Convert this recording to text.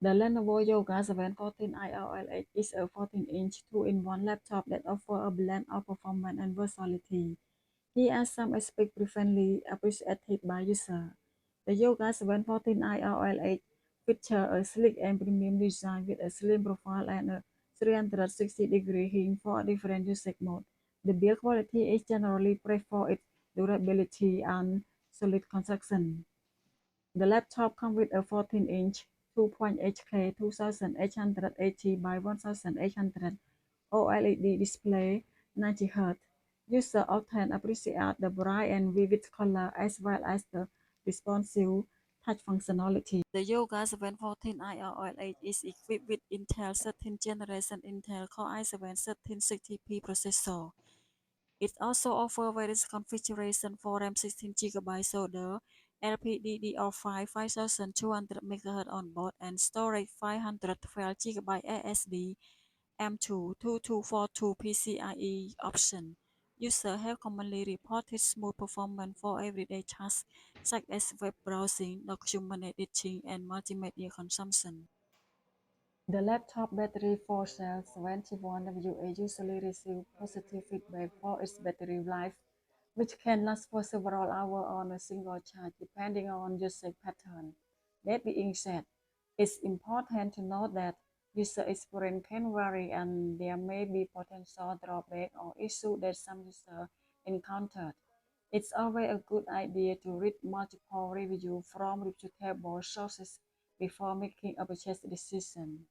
The Lenovo Yoga 7 14i OLED is a 14-inch 2-in-1 laptop that offers a blend of performance and versatility. Here are some aspects frequently appreciated by users. The Yoga 7 14i OLED features a sleek and premium design with a slim profile and a 360-degree hinge for different usage modes. The build quality is generally praised for its durability and solid construction. The laptop comes with a 14-inch 2.8K 2880 by 1800 OLED display, 90Hz. Users often appreciate the bright and vivid color as well as the responsive touch functionality. The Yoga 714i OLED is equipped with Intel 13th generation Intel Core i7 1360p processor. It also offers various configurations for RAM 16 GB Soldered LPDDR5 5200 MHz onboard and storage 512 GB SSD M.2 2242 PCIe option. Users have commonly reported smooth performance for everyday tasks such as web browsing, document editing, and multimedia consumption. The laptop battery for cell 71WA usually receives positive feedback for its battery life, which can last for several hours on a single charge depending on usage pattern. That being said, it's important to note that user experience can vary and there may be potential drawbacks or issues that some users encountered. It's always a good idea to read multiple reviews from reputable sources before making a purchase decision.